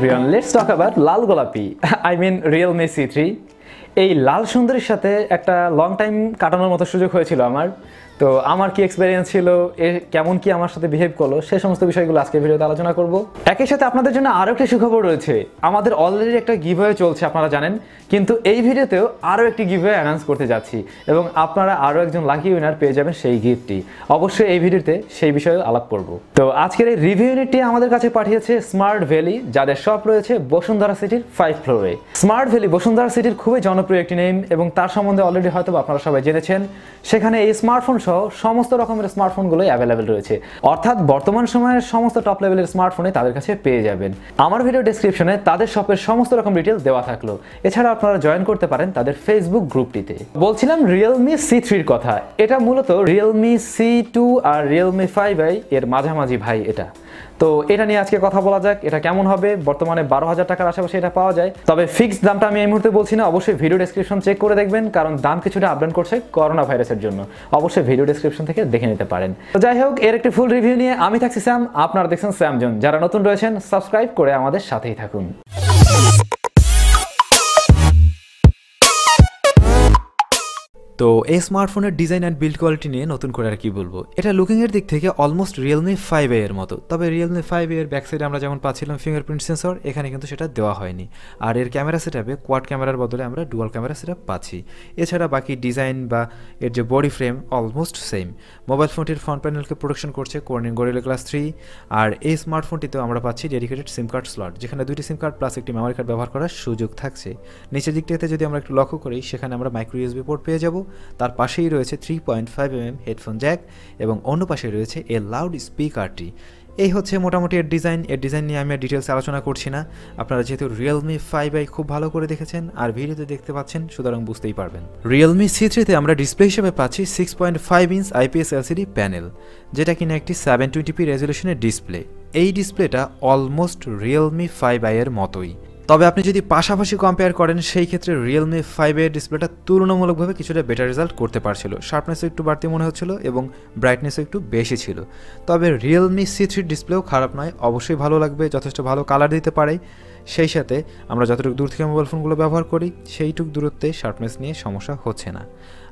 everyone, let's talk about লাল গোলাপি I mean Realme C3 এই লাল সুন্দরীর সাথে একটা লং টাইম কাটানোর মতো সুযোগ হয়েছিল আমার। তো আমার কি এক্সপেরিয়েন্স ছিল, কেমন কি আমার সাথে বিহেভ করলো, সেই সমস্ত বিষয়গুলো আজকে ভিডিওতে আলোচনা করব। একই সাথে আপনাদের জন্য আরও একটা সুখবর রয়েছে। আমাদের অলরেডি একটা গিভওয়ে চলছে, আপনারা জানেন, কিন্তু এই ভিডিওতেও আরও একটি গিভওয়ে অ্যানাউন্স করতে যাচ্ছি এবং আপনারা আরও একজন লাকি উইনার পেয়ে যাবেন সেই গিফটটি। অবশ্যই এই ভিডিওতে সেই বিষয়ে আলাপ করব। তো আজকের এই রিভিউ ইউনিটটি আমাদের কাছে পাঠিয়েছে স্মার্ট ভ্যালি, যাদের শপ রয়েছে বসুন্ধরা সিটির 5 ফ্লোরে। স্মার্ট ভ্যালি বসুন্ধরা সিটির খুবই জনপ্রিয় একটি নেম এবং তার সম্বন্ধে অলরেডি হয়তো আপনারা সবাই জেনেছেন। সেখানে এই স্মার্টফোন সহ সমস্ত রকমের স্মার্টফোনগুলোই অ্যাভেলেবেল রয়েছে, অর্থাৎ বর্তমান সময়ের সমস্ত টপ লেভেলের স্মার্টফোনই তাদের কাছে পেয়ে যাবেন। আমার ভিডিও ডেসক্রিপশনে তাদের শপের সমস্ত রকম ডিটেলস দেওয়া থাকলো। এছাড়া আপনারা জয়েন করতে পারেন তাদের ফেসবুক গ্রুপটিতে। বলছিলাম Realme C3-র কথা। এটা মূলত Realme C2 আর Realme 5i এর মাঝামাঝি ভাই এটা। তো এটা নিয়ে আজকে কথা বলা যাক, এটা কেমন হবে। বর্তমানে 12,000 টাকার আশেপাশে এটা পাওয়া যায়, তবে ফিক্সড দামটা আমি এই মুহূর্তে বলছি না। অবশ্যই ভিডিও ডেসক্রিপশন চেক করে দেখবেন, কারণ দাম কিছুটা আপডেট করছে করোনা ভাইরাসের জন্য। অবশ্যই ভিডিও ডেসক্রিপশন থেকে দেখে নিতে পারেন। তো যাই হোক, এর একটি ফুল রিভিউ নিয়ে আমি থাকছি স্যাম, আপনারা দেখছেন SamZone। যারা নতুন রয়েছেন সাবস্ক্রাইব করে আমাদের সাথেই থাকুন। তো এই স্মার্টফোনের ডিজাইন অ্যান্ড বিল্ড কোয়ালিটি নিয়ে নতুন করে আর কি বলবো। এটা লুকিংয়ের দিক থেকে অলমোস্ট Realme 5i এর মতো, তবে Realme 5i এর ব্যাক সাইডে আমরা যেমন পাচ্ছিলাম ফিঙ্গারপ্রিন্ট সেন্সর, এখানে কিন্তু সেটা দেওয়া হয়নি। আর এর ক্যামেরা সেটআপে কোয়াড ক্যামেরার বদলে আমরা ডুয়াল ক্যামেরা সেটআপ পাচ্ছি। এছাড়া বাকি ডিজাইন বা এর যে body frame almost same. Mobile ফোনটির ফ্রন্ট প্যানেলকে প্রোটেকশন করছে Corning Gorilla Glass 3। আর এই স্মার্টফোনটিতেও আমরা পাচ্ছি ডেডিকেটেড সিম কার্ড স্লট, যেখানে 2টি সিম কার্ড প্লাস একটি মেমোরি কার্ড ব্যবহার করার সুযোগ থাকছে। নিচের দিকটাতে যদি আমরা একটু লক্ষ্য করি, সেখানে আমরা মাইক্রো ইউএসবি পোর্ট পেয়ে যাব। তার পাশেই রয়েছে 3.5mm হেডফোন জ্যাক এবং অন্য পাশে রয়েছে এ লাউড স্পিকারটি। এই হচ্ছে মোটামুটি এর ডিজাইন। এর ডিজাইন নিয়ে আমি আর ডিটেলস আলোচনা করছি না, আপনারা যেহেতু Realme 5i খুব ভালো করে দেখেছেন আর ভিডিওতে দেখতে পাচ্ছেন, সুতরাং বুঝতেই পারবেন। Realme C3-তে আমরা ডিসপ্লে হিসেবে পাচ্ছি 6.5 ইঞ্চ IPS LCD প্যানেল, যেটা কিনা একটি 720p রেজলিউশনের ডিসপ্লে। এই ডিসপ্লেটা অলমোস্ট Realme 5i এর মতোই, তবে আপনি যদি পাশাপাশি কম্পেয়ার করেন সেই ক্ষেত্রে Realme 5i এর ডিসপ্লেটা তুলনামূলকভাবে কিছুটা বেটার রেজাল্ট করতে পারছিল। শার্পনেসও একটু বাড়তি মনে হচ্ছিল এবং ব্রাইটনেসও একটু বেশি ছিল। তবে Realme C3 ডিসপ্লেও খারাপ নয়, অবশ্যই ভালো লাগবে, যথেষ্ট ভালো কালার দিতে পারে। সেই সাথে আমরা যতটুকু দূর থেকে মোবাইল ফোনগুলো ব্যবহার করি সেইটুকু দূরত্বে শার্পনেস নিয়ে সমস্যা হচ্ছে না।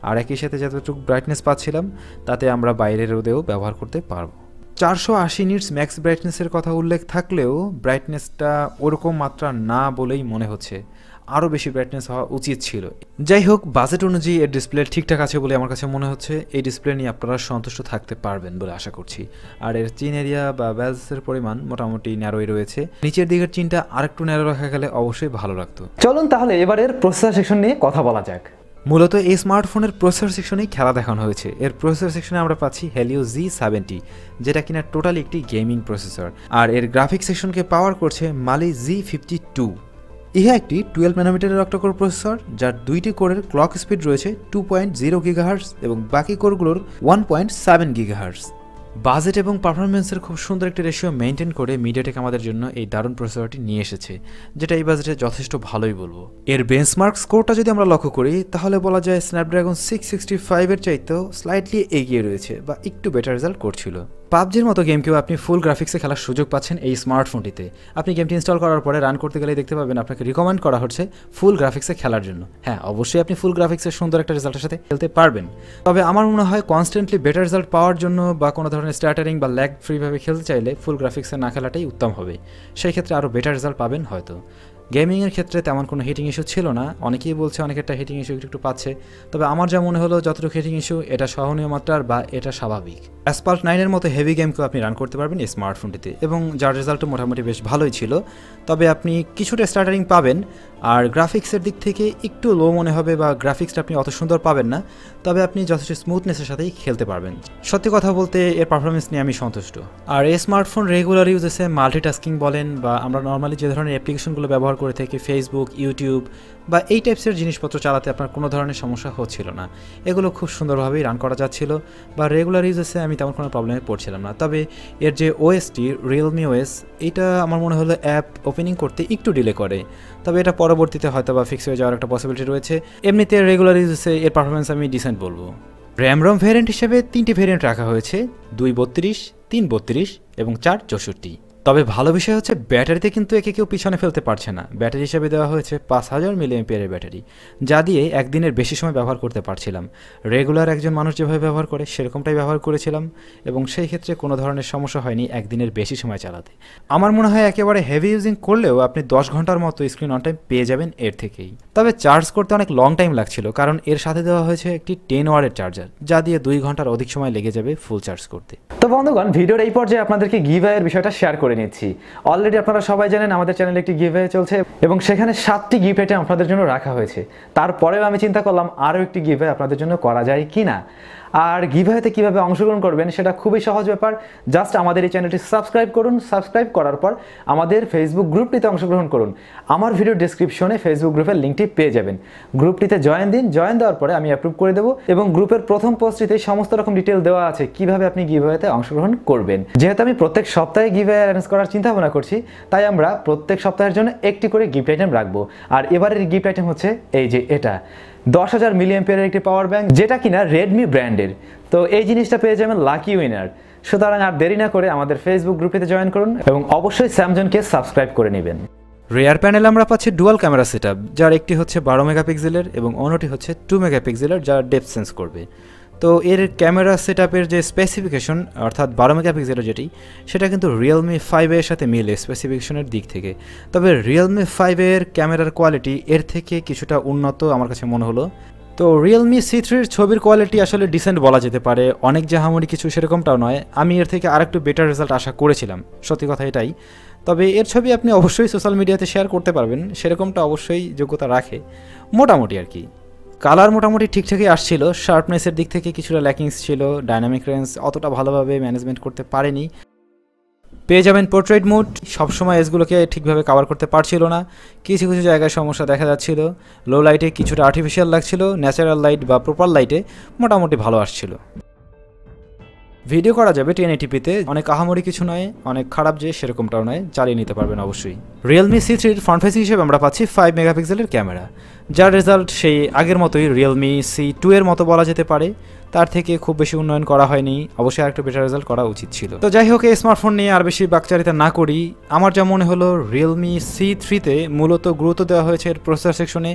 আর একই সাথে যতটুকু ব্রাইটনেস পাচ্ছিলাম তাতে আমরা বাইরের রোদেও ব্যবহার করতে পারবো। 480 নিটস ম্যাক্স ব্রাইটনেসের কথা উল্লেখ থাকলেও ব্রাইটনেসটা ওরকম মাত্রা না বলেই মনে হচ্ছে, আরও বেশি ব্রাইটনেস হওয়া উচিত ছিল। যাই হোক, বাজেট অনুযায়ী এর ডিসপ্লে ঠিকঠাক আছে বলে আমার কাছে মনে হচ্ছে। এই ডিসপ্লে নিয়ে আপনারা সন্তুষ্ট থাকতে পারবেন বলে আশা করছি। আর এর চিন এরিয়া বা বেলসের পরিমাণ মোটামুটি ন্যারোই রয়েছে। নিচের দিকের চিনটা আরেকটু ন্যারো রাখা গেলে অবশ্যই ভালো লাগতো। চলুন তাহলে এবারের প্রসেসর সেকশন নিয়ে কথা বলা যাক। মূলত এই স্মার্টফোনের প্রসেসর সেকশনেই খেলা দেখানো হয়েছে। এর প্রসেসর সেকশনে আমরা পাচ্ছি Helio G70, যেটা কিনা টোটালি একটি গেমিং প্রসেসর। আর এর গ্রাফিক্স সেকশনকে পাওয়ার করছে Mali G52। ইহা একটি 12 ন্যানোমিটারের অক্টাকোর প্রসেসর, যার 2টি কোরের ক্লক স্পিড রয়েছে 2.0 GHz এবং বাকি কোরগুলোর 1.7 GHz। বাজেট এবং পারফরমেন্সের খুব সুন্দর একটি রেশিও মেনটেন করে মিডিয়াটেক আমাদের জন্য এই দারুণ প্রসেসরটি নিয়ে এসেছে, যেটা এই বাজেটে যথেষ্ট ভালোই বলবো। এর বেঞ্চমার্ক স্কোরটা যদি আমরা লক্ষ্য করি তাহলে বলা যায় স্ন্যাপড্রাগন 665-এর চাইতেও স্লাইটলি এগিয়ে রয়েছে বা একটু বেটার রেজাল্ট করছিল। পাবজির মতো গেমকেও আপনি ফুল গ্রাফিক্সে খেলার সুযোগ পাচ্ছেন এই স্মার্টফোনটিতে। আপনি গেমটি ইনস্টল করার পরে রান করতে গেলে দেখতে পাবেন আপনাকে রিকমেন্ড করা হচ্ছে ফুল গ্রাফিক্সে খেলার জন্য। হ্যাঁ, অবশ্যই আপনি ফুল গ্রাফিক্সের সুন্দর একটা রেজাল্টের সাথে খেলতে পারবেন, তবে আমার মনে হয় কনস্ট্যান্টলি বেটার রেজাল্ট পাওয়ার জন্য বা কোনো ধরনের স্টার্টারিং বা ল্যাগ ফ্রিভাবে খেলতে চাইলে ফুল গ্রাফিক্সে না খেলাটাই উত্তম হবে। সেই ক্ষেত্রে আরও বেটার রেজাল্ট পাবেন হয়তো। গেমিংয়ের ক্ষেত্রে তেমন কোনো হিটিং ইস্যু ছিল না, অনেকেই বলছে অনেকেরটা হিটিং ইস্যু একটু পাচ্ছে, তবে আমার যা মনে হলো যতটুকু হিটিং ইস্যু এটা সহনীয় মাত্রার বা এটা স্বাভাবিক। Asphalt 9-এর মতো হেভি গেমকেও আপনি রান করতে পারবেন এই স্মার্টফোনটিতে এবং যার রেজাল্টও মোটামুটি বেশ ভালোই ছিল। তবে আপনি কিছুটা স্টার্টারিং পাবেন আর গ্রাফিক্সের দিক থেকে একটু লো মনে হবে বা গ্রাফিক্সটা আপনি অত সুন্দর পাবেন না, তবে আপনি যথেষ্ট স্মুথনেসের সাথেই খেলতে পারবেন। সত্যি কথা বলতে এর পারফরমেন্স নিয়ে আমি সন্তুষ্ট। আর এই স্মার্টফোন রেগুলার ইউজেসে মাল্টিটাস্কিং বলেন বা আমরা নর্মালি যে ধরনের অ্যাপ্লিকেশনগুলো ব্যবহার করে থাকি ফেসবুক, ইউটিউব বা এই টাইপসের জিনিসপত্র চালাতে আপনার কোনো ধরনের সমস্যা হচ্ছিল না। এগুলো খুব সুন্দরভাবেই রান করা যাচ্ছিল বা রেগুলার ইউজেসে আমি তেমন কোনো প্রবলেমে পড়ছিলাম না। তবে এর যে ওএসটি Realme OS, এটা আমার মনে হলো অ্যাপ ওপেনিং করতে একটু ডিলে করে, তবে এটা পরবর্তীতে হয়তো বা ফিক্স হয়ে যাওয়ার একটা পসিবিলিটি রয়েছে। এমনিতে রেগুলার ইউজেসে এর পারফরমেন্স আমি ডিসেন্ট বলবো। র্যাম ভ্যারিয়েন্ট হিসেবে 3টি ভ্যারিয়েন্ট রাখা হয়েছে, 232, 332 এবং 464। তবে ভালো বিষয় হচ্ছে ব্যাটারিতে কিন্তু একে কেউ পিছনে ফেলতে পারছে না। ব্যাটারি হিসেবে দেওয়া হয়েছে 5000 মিলিঅ্যাম্পিয়ারের ব্যাটারি, যা দিয়ে একদিনের বেশি সময় ব্যবহার করতে পারছিলাম। রেগুলার একজন মানুষ যেভাবে ব্যবহার করে সেরকমটাই ব্যবহার করেছিলাম, এবং সেই ক্ষেত্রে কোনো ধরনের সমস্যা হয়নি একদিনের বেশি সময় চালাতে। আমার মনে হয় একেবারে হেভি ইউজিং করলেও আপনি 10 ঘন্টার মতো স্ক্রিন অন টাইম পেয়ে যাবেন এর থেকেই। তবে চার্জ করতে অনেক লং টাইম লাগছিল, কারণ এর সাথে দেওয়া হয়েছে একটি 10 ওয়াটের চার্জার, যা দিয়ে 2 ঘন্টার অধিক সময় লেগে যাবে ফুল চার্জ করতে। তো বন্ধুগণ, ভিডিওর এই পর্যায়ে আপনাদেরকে গিভঅ্যাওয়ের বিষয়টা শেয়ার করে নিচ্ছি। অলরেডি আপনারা সবাই জানেন আমাদের চ্যানেলে একটি গিভঅ্যাওয়ে চলছে এবং সেখানে 7টি গিফট আইটেম আপনাদের জন্য রাখা হয়েছে। তারপরেও আমি চিন্তা করলাম আরও একটি গিভঅ্যাওয়ে আপনাদের জন্য করা যায় কি না। আর গিভঅ্যাওয়েতে কীভাবে অংশগ্রহণ করবেন সেটা খুবই সহজ ব্যাপার। জাস্ট আমাদের এই চ্যানেলটি সাবস্ক্রাইব করুন, সাবস্ক্রাইব করার পর আমাদের ফেসবুক গ্রুপটিতে অংশগ্রহণ করুন। আমার ভিডিও ডেসক্রিপশনে ফেসবুক গ্রুপের লিঙ্কটি পেয়ে যাবেন। গ্রুপটিতে জয়েন দিন, জয়েন দেওয়ার পরে আমি অ্যাপ্রুভ করে দেবো এবং গ্রুপের প্রথম পোস্টটিতে সমস্ত রকম ডিটেল দেওয়া আছে কীভাবে আপনি গিভঅ্যাওয়েতে অংশগ্রহণ করবেন। যেহেতু আমি প্রত্যেক সপ্তাহে গিভঅ্যাওয়ে অ্যারেঞ্জ করার চিন্তা ভাবনা করছি, তাই আমরা প্রত্যেক সপ্তাহের জন্য একটি করে গিফট আইটেম রাখবো। আর এবারের গিফট আইটেম হচ্ছে এই যে এটা 10,000 মিলিঅ্যাম্পিয়ারের একটি পাওয়ার ব্যাংক, যেটা কিনা রেডমি ব্র্যান্ডের। তো এই জিনিসটা পেয়ে যাবেন লাকি উইনার। সুতরাং আর দেরি না করে আমাদের ফেসবুক গ্রুপটিতে জয়েন করুন এবং অবশ্যই স্যামজনকে সাবস্ক্রাইব করে নেবেন। রেয়ার প্যানেল আমরা পাচ্ছি ডুয়াল ক্যামেরা সেটআপ, যার একটি হচ্ছে 12 মেগাপিক্সেলের এবং অন্যটি হচ্ছে 2 মেগাপিক্সেলের, যা ডেপথ সেন্স করবে। তো এর ক্যামেরা সেটআপের যে স্পেসিফিকেশন অর্থাৎ 12 মেগাপিক্সেলের যেটি, সেটা কিন্তু Realme 5 এর সাথে মিলে স্পেসিফিকেশনের দিক থেকে। তবে Realme 5 এর ক্যামেরার কোয়ালিটি এর থেকে কিছুটা উন্নত আমার কাছে মনে হলো। তো Realme C3 এর ছবির কোয়ালিটি আসলে ডিসেন্ট বলা যেতে পারে, অনেক জাহামরি কিছু সেরকমটাও নয়। আমি এর থেকে আরেকটু বেটার রেজাল্ট আশা করেছিলাম, সত্যি কথা এটাই। তবে এর ছবি আপনি অবশ্যই সোশ্যাল মিডিয়াতে শেয়ার করতে পারবেন, সেরকমটা অবশ্যই যোগ্যতা রাখে মোটামুটি আর কি। কালার মোটামুটি ঠিকঠাকই আসছিল, শার্পনেসের দিক থেকে কিছুটা ল্যাকিংস ছিল, ডাইনামিক রেঞ্জ অতটা ভালোভাবে ম্যানেজমেন্ট করতে পারেনি। পেয়ে যাবেন পোর্ট্রেট মোড, সবসময় এজগুলোকে ঠিকভাবে কভার করতে পারছিল না, কিছু কিছু জায়গায় সমস্যা দেখা যাচ্ছিল। লো লাইটে কিছুটা আর্টিফিশিয়াল লাগছিল, ন্যাচারাল লাইট বা প্রপার লাইটে মোটামুটি ভালো আসছিল। ভিডিও করা যাবে 1080pতে, অনেক আহামরি কিছু নয়, অনেক খারাপ যে সেরকমটাও নয়, চালিয়ে নিতে পারবেন অবশ্যই। Realme C3 এর ফ্রন্ট ফেসিং হিসেবে আমরা পাচ্ছি 5 মেগাপিক্সেলের ক্যামেরা, যার রেজাল্ট সেই আগের মতোই Realme C2 এর মতো বলা যেতে পারে। তার থেকে খুব বেশি উন্নয়ন করা হয়নি, অবশ্যই আরেকটু বেটার রেজাল্ট করা উচিত ছিল। তো যাই হোক, এই স্মার্টফোন নিয়ে আর বেশি বাকচারিতা না করি। আমার যা মনে হলো Realme C3তে মূলত গুরুত্ব দেওয়া হয়েছে এর প্রসেসর সেকশনে,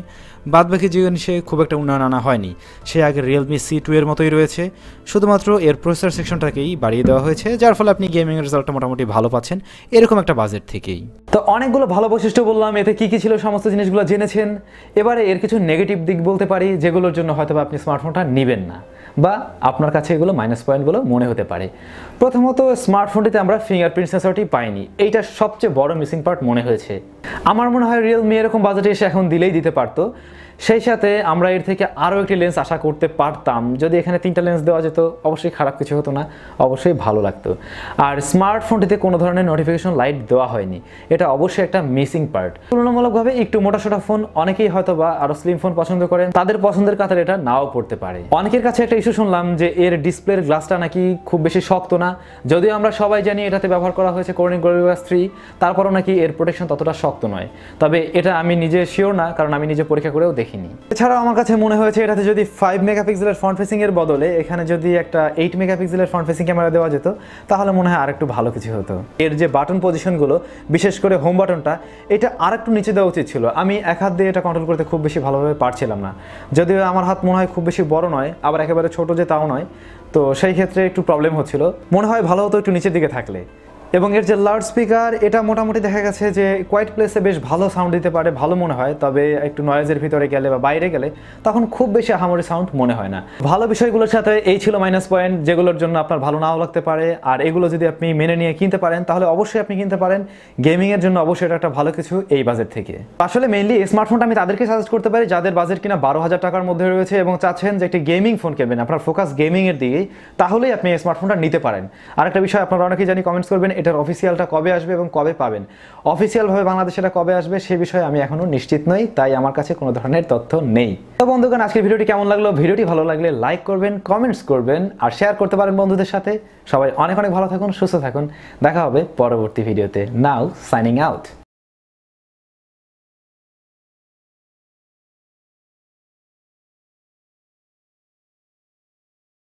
বাদবাকি জিনিসে খুব একটা উন্নয়ন আনা হয়নি। সে আগে Realme C2 এর মতোই রয়েছে, শুধুমাত্র এর প্রসেসর সেকশনটাকেই বাড়িয়ে দেওয়া হয়েছে, যার ফলে আপনি গেমিং এর রেজাল্টটা মোটামুটি ভালো পাচ্ছেন এরকম একটা বাজেট থেকেই। তো অনেকগুলো ভালো বৈশিষ্ট্য বললাম, এতে কি কি ছিল সমস্ত জিনিসগুলো জেনেছেন। এবারে এর কিছু নেগেটিভ দিক বলতে পারি, যেগুলোর জন্য হয়তো আপনি স্মার্টফোনটা নেবেন না বা আপনার কাছে এগুলো মাইনাস পয়েন্টগুলো মনে হতে পারে। প্রথমত, স্মার্টফোনটিতে আমরা ফিঙ্গারপ্রিন্ট সেন্সরটি পাইনি, এইটা সবচেয়ে বড় মিসিং পার্ট মনে হয়েছে। আমার মনে হয় Realme এরকম বাজেটে এসে এখন দিলেই দিতে পারতো। সেই সাথে আমরা এর থেকে আরও একটি লেন্স আশা করতে পারতাম, যদি এখানে 3টা লেন্স দেওয়া যেত অবশ্যই খারাপ কিছু হতো না, অবশ্যই ভালো লাগতো। আর স্মার্টফোনটিতে কোনো ধরনের নোটিফিকেশন লাইট দেওয়া হয়নি, এটা অবশ্যই একটা মিসিং পার্ট। তুলনামূলকভাবে একটু মোটাসোটা ফোন অনেকেই হয়তো বা আরও স্লিম ফোন পছন্দ করেন, তাদের পছন্দের কাতারে এটা নাও পড়তে পারে। অনেকের কাছে একটা ইস্যু শুনলাম যে এর ডিসপ্লের গ্লাসটা নাকি খুব বেশি শক্ত না, যদিও আমরা সবাই জানি এটাতে ব্যবহার করা হয়েছে Corning Gorilla 3, তারপরও নাকি এর প্রোটেকশন ততটা শক্ত নয়। তবে এটা আমি নিজে শিওর না, কারণ আমি নিজে পরীক্ষা করেও দেখিনি। এছাড়াও আমার কাছে মনে হয়েছে এটাতে যদি 5 মেগাপিক্সেলের ফ্রন্ট ফেসিং এর বদলে এখানে যদি একটা 8 মেগাপিক্সেলের ফ্রন্ট ফেসিং ক্যামেরা দেওয়া যেত, তাহলে মনে হয় আরেকটু ভালো কিছু হতো। এর যে বাটন পজিশনগুলো, বিশেষ করে হোম বাটনটা, এটা আরেকটু নিচে দেওয়া উচিত ছিল। আমি এক হাত দিয়ে এটা কন্ট্রোল করতে খুব বেশি ভালোভাবে পারছিলাম না, যদিও আমার হাত মনে হয় খুব বেশি বড় নয়, আবার একেবারে ছোট যে তাও নয়। তো সেই ক্ষেত্রে একটু প্রবলেম হচ্ছিল, মনে হয় ভালো হতো একটু নিচের দিকে থাকলে। এবং এর যে লাউড স্পিকার, এটা মোটামুটি দেখা গেছে যে কোয়াইট প্লেসে বেশ ভালো সাউন্ড দিতে পারে, ভালো মনে হয়। তবে একটু নয়েজের ভিতরে গেলে বা বাইরে গেলে তখন খুব বেশি আহামরি সাউন্ড মনে হয় না। ভালো বিষয়গুলোর সাথে এই ছিল মাইনাস পয়েন্ট, যেগুলোর জন্য আপনার ভালো নাও লাগতে পারে। আর এগুলো যদি আপনি মেনে নিয়ে কিনতে পারেন তাহলে অবশ্যই আপনি কিনতে পারেন। গেমিংয়ের জন্য অবশ্যই এটা একটা ভালো কিছু এই বাজেট থেকে। আসলে মেইনলি এই স্মার্টফোনটা আমি তাদেরকে সাজেস্ট করতে পারি যাদের বাজেট কিনা 12,000 টাকার মধ্যে রয়েছে এবং চাচ্ছেন যে একটি গেমিং ফোন কিনবেন, আপনার ফোকাস গেমিংয়ের দিকেই, তাহলেই আপনি এই স্মার্টফোনটা নিতে পারেন। আরেকটা বিষয় আপনারা অনেকেই জানি কমেন্টস করবেন, এটার অফিসিয়ালটা কবে আসবে এবং কবে পাবেন। অফিসিয়ালভাবে বাংলাদেশে এটা কবে আসবে সে বিষয়ে আমি এখনো নিশ্চিত নই, তাই আমার কাছে কোনো ধরনের তথ্য নেই। তো বন্ধুগণ, আজকের ভিডিওটি কেমন লাগলো? ভিডিওটি ভালো লাগলে লাইক করবেন, কমেন্টস করবেন আর শেয়ার করতে পারেন বন্ধুদের সাথে। সবাই অনেক অনেক ভালো থাকুন, সুস্থ থাকুন, দেখা হবে পরবর্তী ভিডিওতে। নাও সাইনিং আউট।